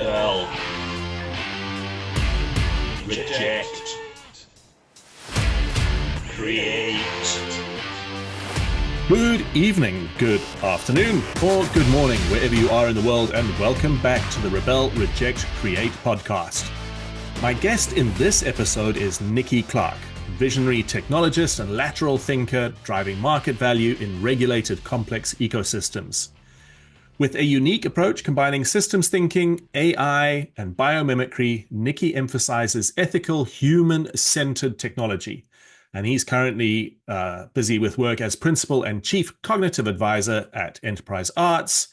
Rebel. Reject. Create. Good evening, good afternoon, or good morning, wherever you are in the world, and welcome back to the Rebel, Reject, Create podcast. My guest in this episode is Nicky Clarke, visionary technologist and lateral thinker driving market value in regulated complex ecosystems. With a unique approach combining systems thinking, AI, and biomimicry, Nicky emphasizes ethical, human-centered technology. And he's currently busy with work as principal and chief cognitive advisor at Enterprise Arts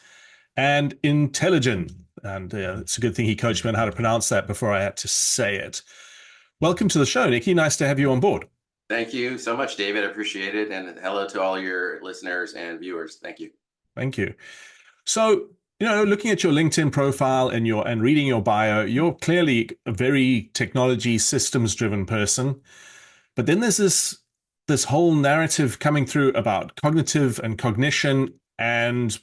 and Intelagen. And it's a good thing he coached me on how to pronounce that before I had to say it. Welcome to the show, Nicky. Nice to have you on board. Thank you so much, David. I appreciate it. And hello to all your listeners and viewers. Thank you. Thank you. So, looking at your LinkedIn profile and reading your bio, you're clearly a very technology systems-driven person. But then there's this whole narrative coming through about cognitive and cognition and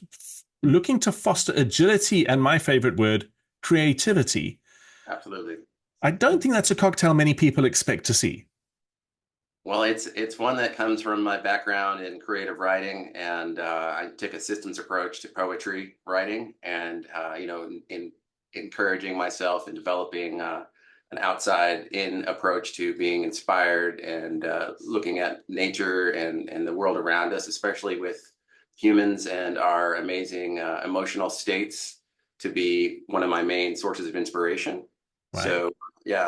looking to foster agility and, my favorite word, creativity. Absolutely. I don't think that's a cocktail many people expect to see. Well, it's one that comes from my background in creative writing, and I took a systems approach to poetry writing, and in encouraging myself and developing an outside-in approach to being inspired and looking at nature and the world around us, especially with humans and our amazing emotional states, to be one of my main sources of inspiration. Right.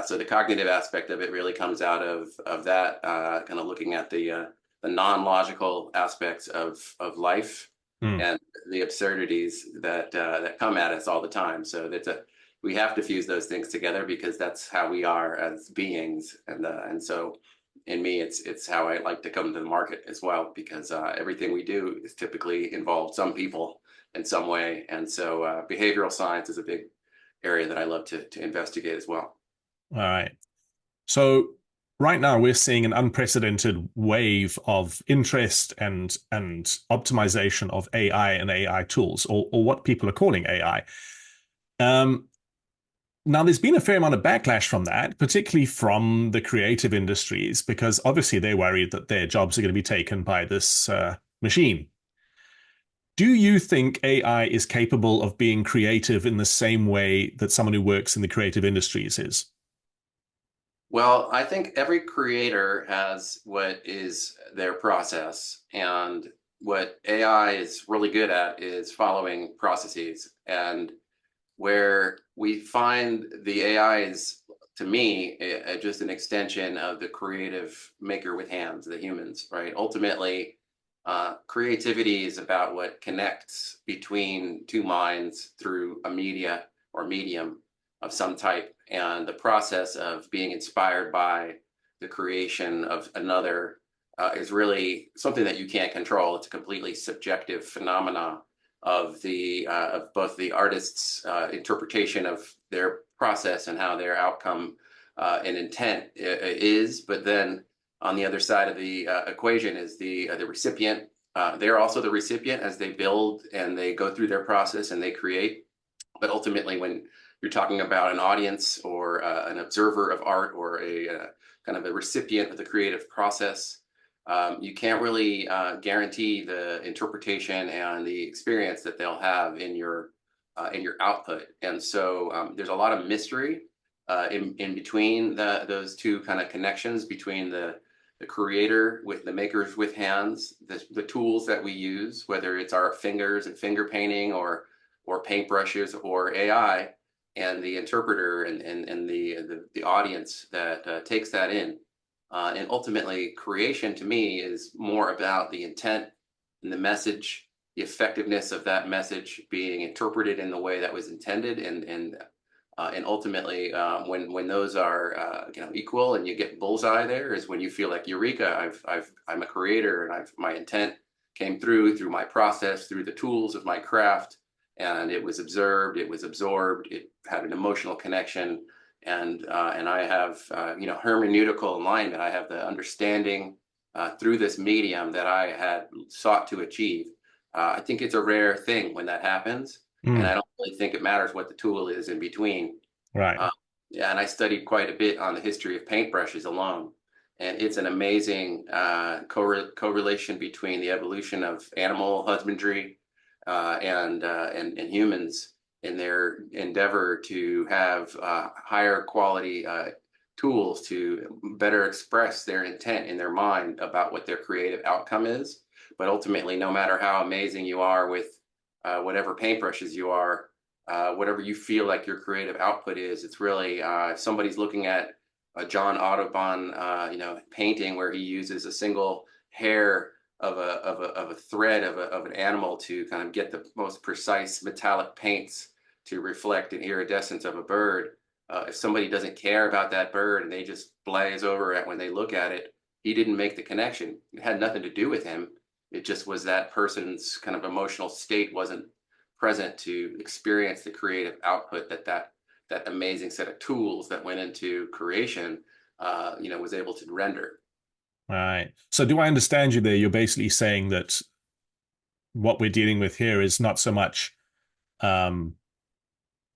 So the cognitive aspect of it really comes out of that kind of looking at the non-logical aspects of life and the absurdities that come at us all the time. So we have to fuse those things together because that's how we are as beings. And so in me, it's how I like to come to the market as well, because everything we do is typically involved some people in some way. And so behavioral science is a big area that I love to investigate as well. All right. So right now we're seeing an unprecedented wave of interest and optimization of AI and AI tools, or what people are calling AI. Now, there's been a fair amount of backlash from that, particularly from the creative industries, because obviously they're worried that their jobs are going to be taken by this machine. Do you think AI is capable of being creative in the same way that someone who works in the creative industries is? Well, I think every creator has what is their process, and what AI is really good at is following processes. And where we find the AI is, to me, just an extension of the creative maker with hands, the humans, right? Ultimately, creativity is about what connects between two minds through a media or medium of some type, and the process of being inspired by the creation of another is really something that you can't control. It's a completely subjective phenomena of both the artist's interpretation of their process and how their outcome and intent is, but then on the other side of the equation is the recipient. They're also the recipient as they build and they go through their process and they create. But ultimately, when you're talking about an audience or an observer of art or a kind of a recipient of the creative process, you can't really guarantee the interpretation and the experience that they'll have in your output. And so there's a lot of mystery in between those two kind of connections between the creator with the makers with hands, the tools that we use, whether it's our fingers and finger painting or paintbrushes or AI, and the interpreter and the audience that takes that in. And ultimately, creation to me is more about the intent and the message, the effectiveness of that message being interpreted in the way that was intended, and ultimately, when those are equal and you get bullseye, there is when you feel like eureka. I'm a creator, and my intent came through my process, through the tools of my craft, and it was observed, it was absorbed, it had an emotional connection. And I have, hermeneutical alignment. I have the understanding through this medium that I had sought to achieve. I think it's a rare thing when that happens. And Mm, I don't really think it matters what the tool is in between. right. Uh, yeah, and I studied quite a bit on the history of paintbrushes alone. And it's an amazing correlation between the evolution of animal husbandry and humans in their endeavor to have higher quality tools to better express their intent in their mind about what their creative outcome is. But ultimately, no matter how amazing you are with whatever paintbrushes you are, whatever you feel like your creative output is, it's really if somebody's looking at a John Audubon, painting where he uses a single hair of a thread of an animal to kind of get the most precise metallic paints to reflect an iridescence of a bird. If somebody doesn't care about that bird and they just blaze over it when they look at it, he didn't make the connection. It had nothing to do with him. It just was that person's kind of emotional state wasn't present to experience the creative output that amazing set of tools that went into creation, was able to render. Right. So do I understand you there? You're basically saying that what we're dealing with here is not so much um,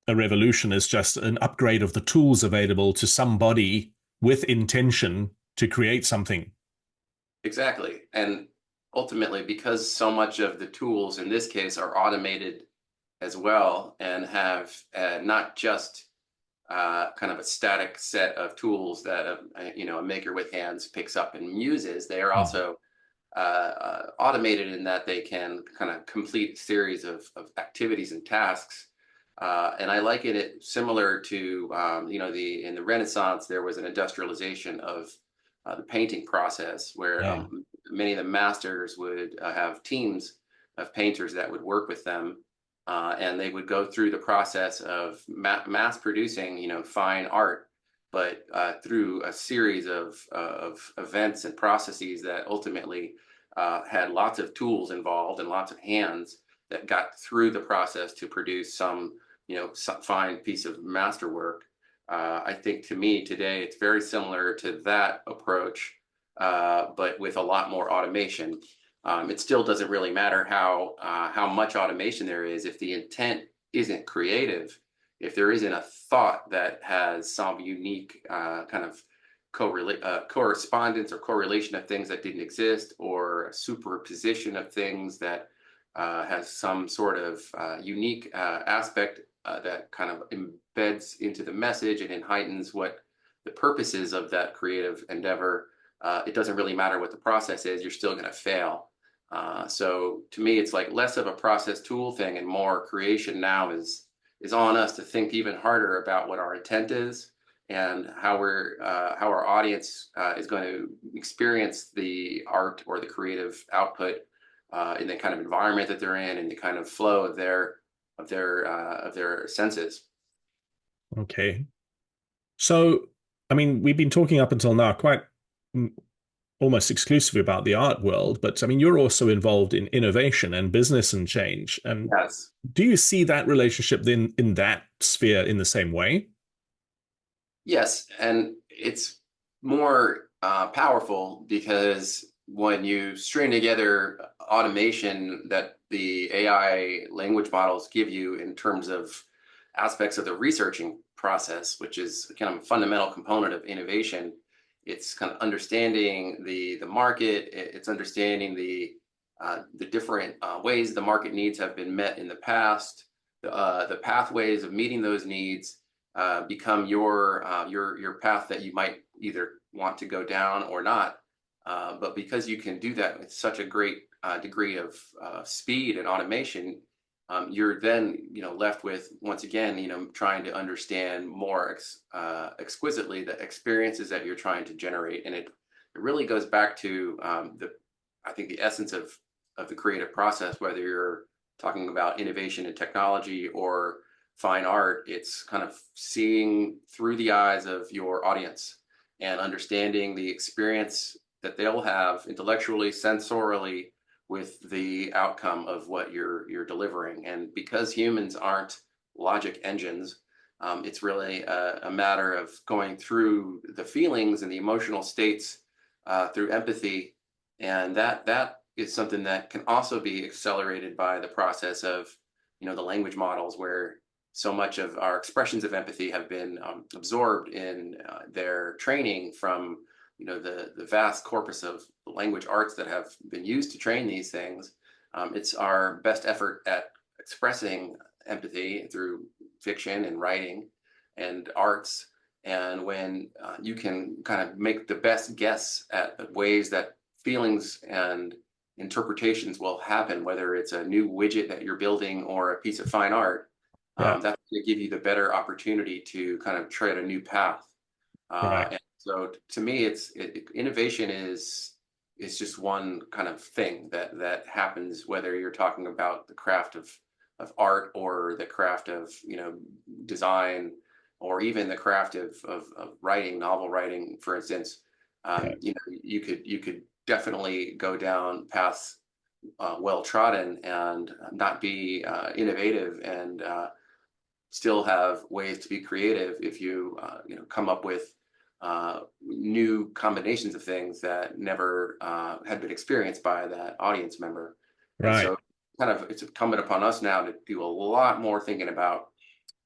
a revolution as just an upgrade of the tools available to somebody with intention to create something. Exactly. And ultimately, because so much of the tools in this case are automated as well and have not just kind of a static set of tools that a maker with hands picks up and uses, they are Mm. also automated in that they can kind of complete a series of activities and tasks. And I liken it similar to, in the Renaissance, there was an industrialization of the painting process where Yeah. many of the masters would have teams of painters that would work with them. And they would go through the process of mass producing, fine art, but through a series of events and processes that ultimately had lots of tools involved and lots of hands that got through the process to produce some fine piece of masterwork. I think to me today, it's very similar to that approach, but with a lot more automation. It still doesn't really matter how much automation there is if the intent isn't creative, if there isn't a thought that has some unique kind of correspondence or correlation of things that didn't exist, or a superposition of things that has some sort of unique aspect that kind of embeds into the message and then heightens what the purposes of that creative endeavor. It doesn't really matter what the process is, you're still going to fail. So to me, it's like less of a process tool thing and more creation now is on us to think even harder about what our intent is and how our audience is going to experience the art or the creative output in the kind of environment that they're in and the kind of flow of their senses. Okay. So, I mean, we've been talking up until now quite almost exclusively about the art world, but I mean, you're also involved in innovation and business and change. And Yes. do you see that relationship then in that sphere in the same way? Yes, and it's more powerful because when you string together automation that the AI language models give you in terms of aspects of the researching process, which is kind of a fundamental component of innovation, it's kind of understanding the market, it's understanding the different ways the market needs have been met in the past, the pathways of meeting those needs become your path that you might either want to go down or not. But because you can do that with such a great degree of speed and automation, you're then left with once again trying to understand more exquisitely the experiences that you're trying to generate, and it really goes back to I think the essence of the creative process, whether you're talking about innovation in technology or fine art. It's kind of seeing through the eyes of your audience and understanding the experience that they'll have intellectually, sensorially with the outcome of what you're delivering. And because humans aren't logic engines, it's really a matter of going through the feelings and the emotional states through empathy, and that is something that can also be accelerated by the process of the language models where so much of our expressions of empathy have been absorbed in their training from the vast corpus of language arts that have been used to train these things. It's our best effort at expressing empathy through fiction and writing and arts. And when you can kind of make the best guess at ways that feelings and interpretations will happen, whether it's a new widget that you're building or a piece of fine art, Yeah. that's going to give you the better opportunity to kind of tread a new path. Right. And so to me, innovation is just one kind of thing that happens, whether you're talking about the craft of art or the craft of design, or even the craft of writing, novel writing, for instance. You could definitely go down paths well trodden and not be innovative and still have ways to be creative if you come up with new combinations of things that never had been experienced by that audience member. And Right. so it's incumbent upon us now to do a lot more thinking about,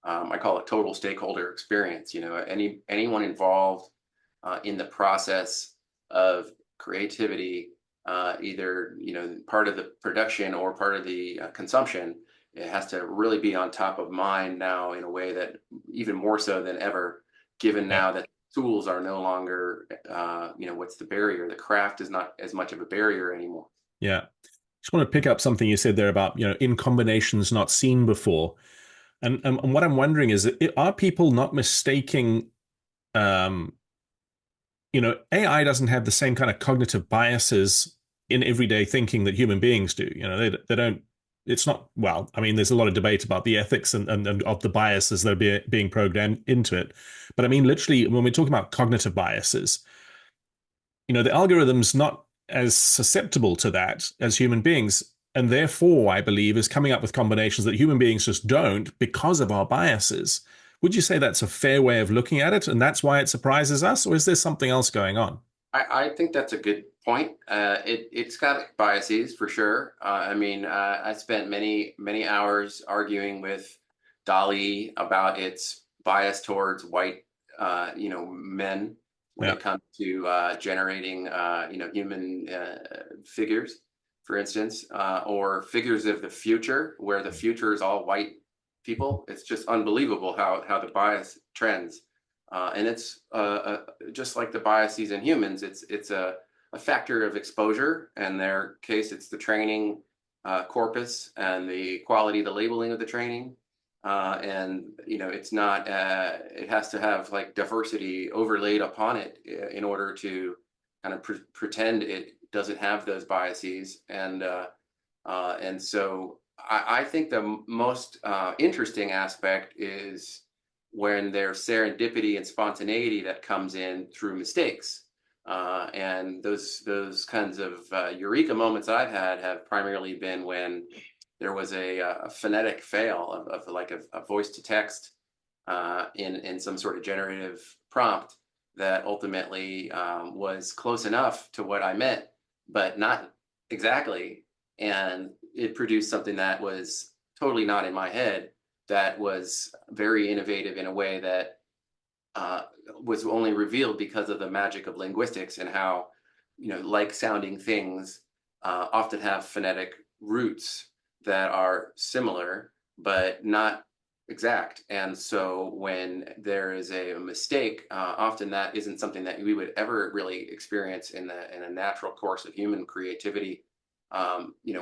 I call it total stakeholder experience. Anyone involved in the process of creativity, either part of the production or part of the consumption, it has to really be on top of mind now in a way that even more so than ever, given now that tools are no longer, what's the barrier? The craft is not as much of a barrier anymore. Yeah. Just want to pick up something you said there about, in combinations not seen before. And what I'm wondering is, are people not mistaking, AI doesn't have the same kind of cognitive biases in everyday thinking that human beings do. They don't, it's not, well, I mean, there's a lot of debate about the ethics and of the biases that are being programmed into it. But I mean, literally, when we're talking about cognitive biases, the algorithm's not as susceptible to that as human beings. And therefore, I believe, is coming up with combinations that human beings just don't because of our biases. Would you say that's a fair way of looking at it, and that's why it surprises us, or is there something else going on? I think that's a good point. It's got biases for sure. I spent many hours arguing with Dali about its bias towards white, men when Yeah. it comes to generating, human figures, for instance, or figures of the future, where the future is all white people. It's just unbelievable how the bias trends. And it's just like the biases in humans. It's a factor of exposure. In their case, it's the training corpus and the quality, the labeling of the training. And it's not. It has to have like diversity overlaid upon it in order to kind of pretend it doesn't have those biases. And so I think the most interesting aspect is when there's serendipity and spontaneity that comes in through mistakes. And those kinds of eureka moments I've had have primarily been when there was a phonetic fail of like a voice to text in some sort of generative prompt that ultimately was close enough to what I meant, but not exactly. And it produced something that was totally not in my head, that was very innovative in a way that was only revealed because of the magic of linguistics and how, like sounding things often have phonetic roots that are similar, but not exact. And so when there is a mistake, often that isn't something that we would ever really experience in a natural course of human creativity,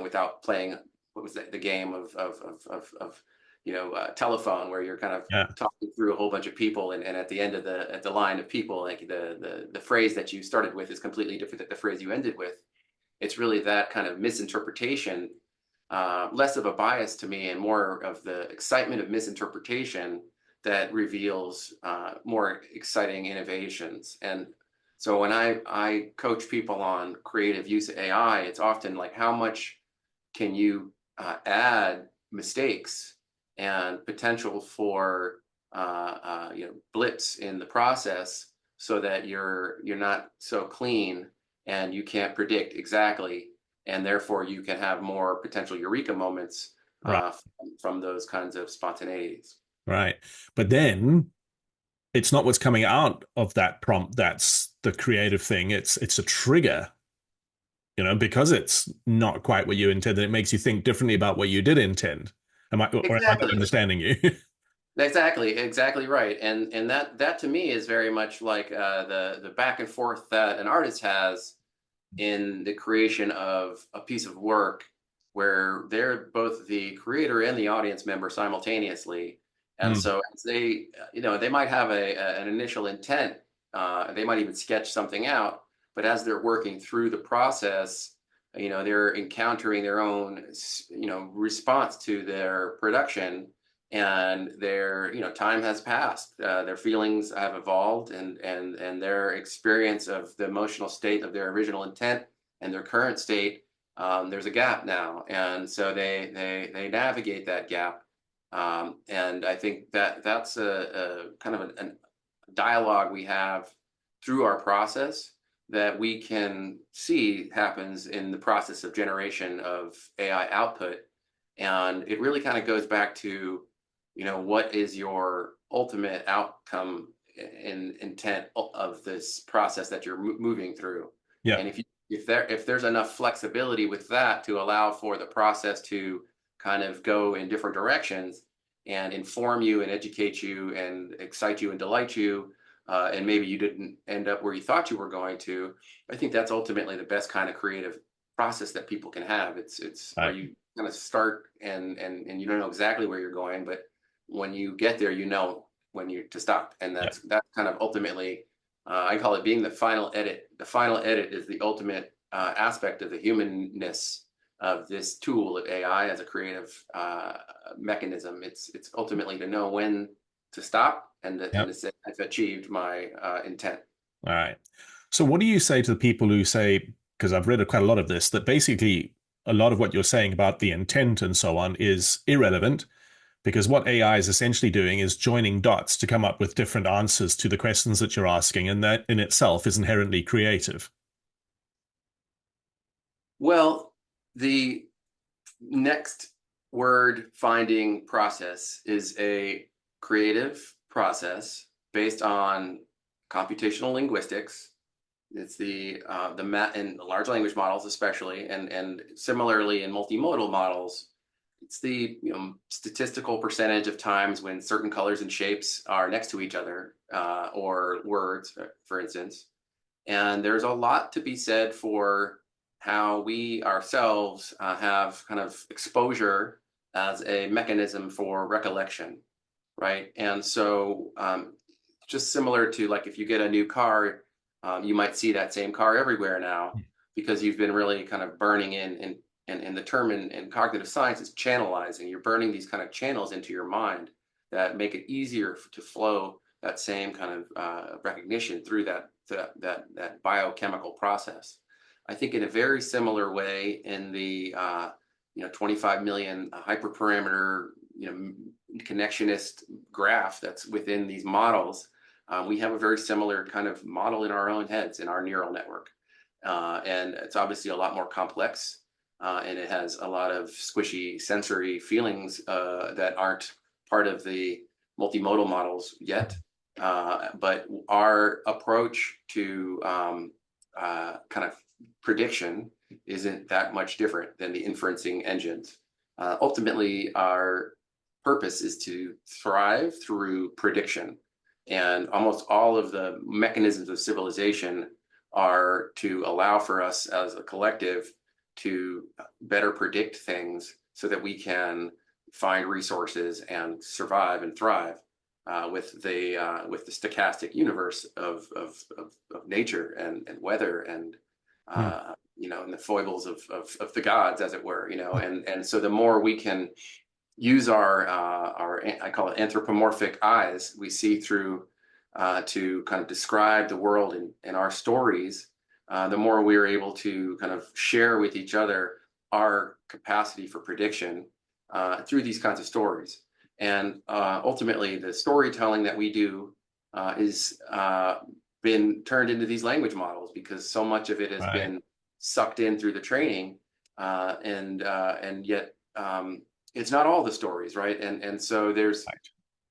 without playing, what was that, the game of telephone, where you're kind of Yeah. talking through a whole bunch of people, and at the end of the line of people, like the phrase that you started with is completely different than the phrase you ended with. It's really that kind of misinterpretation, less of a bias to me and more of the excitement of misinterpretation, that reveals more exciting innovations. And so when I coach people on creative use of AI, it's often like, how much can you add mistakes and potential for blips in the process, so that you're not so clean and you can't predict exactly, and therefore you can have more potential eureka moments Right. from those kinds of spontaneities. Right. But then it's not what's coming out of that prompt that's the creative thing. It's a trigger, because it's not quite what you intended. It makes you think differently about what you did intend. Or am I not Exactly. understanding you? Exactly right. And that to me is very much like the back and forth that an artist has in the creation of a piece of work where they're both the creator and the audience member simultaneously. And Mm, so as they might have an initial intent, they might even sketch something out, but as they're working through the process, they're encountering their own, response to their production, and their, time has passed. Their feelings have evolved, and their experience of the emotional state of their original intent and their current state, there's a gap now, and so they navigate that gap. And I think that's a kind of a dialogue we have through our process that we can see happens in the process of generation of AI output. And it really kind of goes back to, what is your ultimate outcome and intent of this process that you're moving through. yeah. And if there's enough flexibility with that to allow for the process to kind of go in different directions and inform you and educate you and excite you and delight you, and maybe you didn't end up where you thought you were going to, I think that's ultimately the best kind of creative process that people can have. It's where Right. you kind of start and you don't know exactly where you're going, but when you get there, when you to stop. And Yeah. that's kind of ultimately, I call it being the final edit. The final edit is the ultimate aspect of the humanness of this tool of AI as a creative mechanism. It's ultimately to know when to stop and Yeah. to say I've achieved my intent. All right. So what do you say to the people who say, because I've read quite a lot of this, that basically a lot of what you're saying about the intent and so on is irrelevant because what AI is essentially doing is joining dots to come up with different answers to the questions that you're asking, and that in itself is inherently creative. Well, the next word finding process is a creative process based on computational linguistics. It's in large language models, especially, and similarly in multimodal models. It's the statistical percentage of times when certain colors and shapes are next to each other, or words, for instance. And there's a lot to be said for how we ourselves have kind of exposure as a mechanism for recollection, right? And so, just similar to like if you get a new car, you might see that same car everywhere now because you've been really kind of burning in the term in cognitive science is channelizing. You're burning these kind of channels into your mind that make it easier to flow that same kind of recognition through that biochemical process. I think in a very similar way in the 25 million hyperparameter connectionist graph that's within these models, we have a very similar kind of model in our own heads in our neural network, and it's obviously a lot more complex, and it has a lot of squishy sensory feelings that aren't part of the multimodal models yet. But our approach to kind of prediction isn't that much different than the inferencing engines. Ultimately, our purpose is to thrive through prediction. And almost all of the mechanisms of civilization are to allow for us as a collective to better predict things so that we can find resources and survive and thrive with the stochastic universe of nature and weather and Hmm. and the foibles of the gods, as it were, and so the more we can use our I call it anthropomorphic eyes we see through to kind of describe the world in our stories, the more we're able to kind of share with each other our capacity for prediction through these kinds of stories. And ultimately, the storytelling that we do is been turned into these language models because so much of it has Right. been sucked in through the training, and yet it's not all the stories, right? And so there's Right.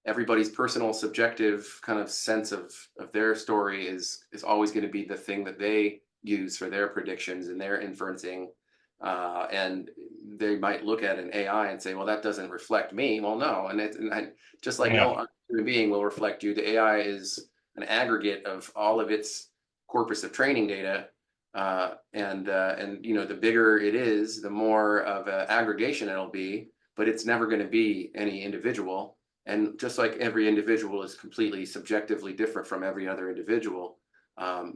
everybody's personal subjective kind of sense of their story is always going to be the thing that they use for their predictions and their inferencing. And they might look at an AI and say, well, that doesn't reflect me. Well, no. Just like Yeah. no human being will reflect you, the AI is an aggregate of all of its corpus of training data. And the bigger it is, the more of an aggregation it'll be, but it's never going to be any individual. And just like every individual is completely subjectively different from every other individual,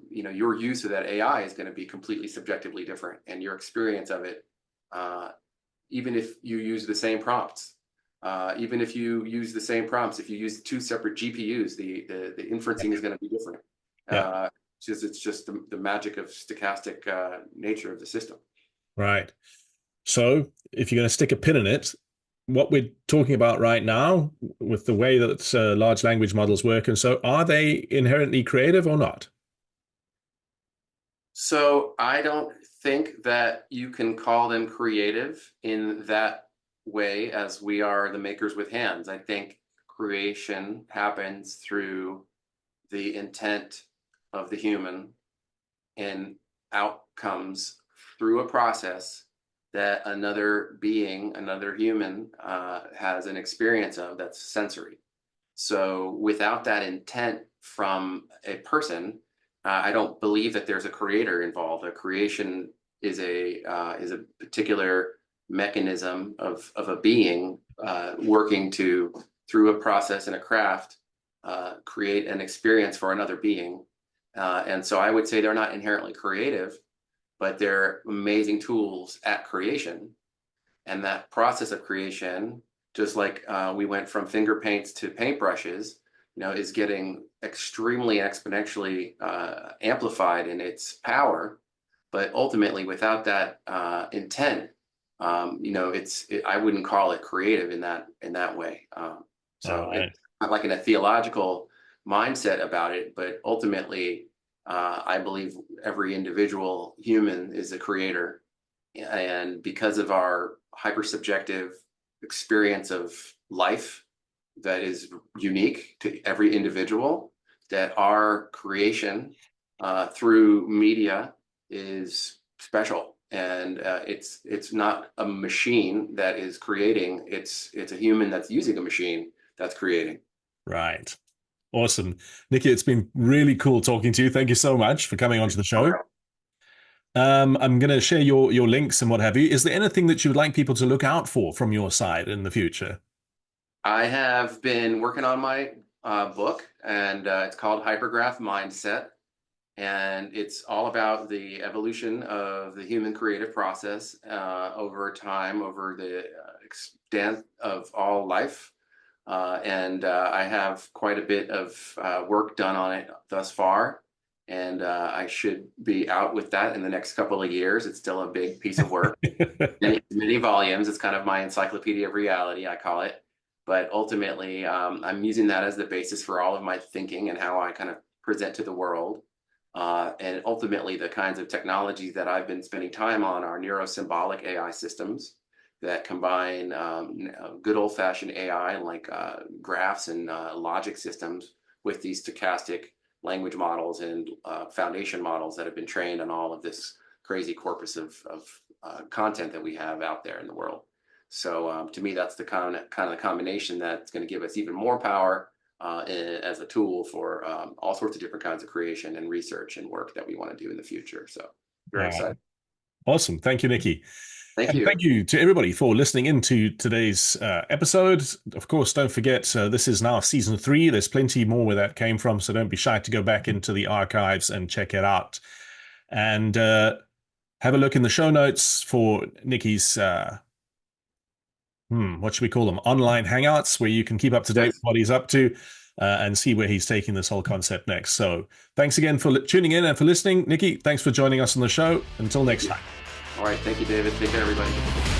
your use of that AI is going to be completely subjectively different, and your experience of it, even if you use the same prompts, if you use two separate GPUs, the inferencing is going to be different. Yeah. It's just the magic of stochastic nature of the system. Right. So if you're going to stick a pin in it, what we're talking about right now with the way that large language models work, and so are they inherently creative or not? So I don't think that you can call them creative in that way as we are the makers with hands. I think creation happens through the intent of the human and outcomes through a process that another being, another human, has an experience of that's sensory. So without that intent from a person, I don't believe that there's a creator involved. A creation is a particular mechanism of a being working through a process and a craft, create an experience for another being. And so I would say they're not inherently creative, but they're amazing tools at creation. And that process of creation, just like we went from finger paints to paintbrushes, is getting extremely exponentially amplified in its power. But ultimately, without that intent, I wouldn't call it creative in that way. It's not like in a theological mindset about it, but ultimately, I believe every individual human is a creator. And because of our hypersubjective experience of life that is unique to every individual, that our creation through media is special. And it's not a machine that is creating, it's a human that's using a machine that's creating. Right. Awesome. Nicky, it's been really cool talking to you. Thank you so much for coming onto the show. I'm going to share your links and what have you. Is there anything that you would like people to look out for from your side in the future? I have been working on my book, and it's called Hypergraph Mindset. And it's all about the evolution of the human creative process over time, over the extent of all life. And I have quite a bit of work done on it thus far. And I should be out with that in the next couple of years. It's still a big piece of work. many volumes. It's kind of my encyclopedia of reality, I call it. But ultimately, I'm using that as the basis for all of my thinking and how I kind of present to the world. And ultimately, the kinds of technologies that I've been spending time on are neurosymbolic AI systems that combine good old-fashioned AI like graphs and logic systems with these stochastic language models and foundation models that have been trained on all of this crazy corpus of content that we have out there in the world. So to me, that's the kind of combination that's going to give us even more power as a tool for all sorts of different kinds of creation and research and work that we want to do in the future. So very excited. Awesome. Thank you, Nicky. Thank you. Thank you to everybody for listening into today's episode. Of course, don't forget, this is now season 3. There's plenty more where that came from, so don't be shy to go back into the archives and check it out. And have a look in the show notes for Nicky's, what should we call them? Online hangouts, where you can keep up to date with what he's up to and see where he's taking this whole concept next. So thanks again for tuning in and for listening. Nicky, thanks for joining us on the show. Until next time. All right. Thank you, David. Take care, everybody.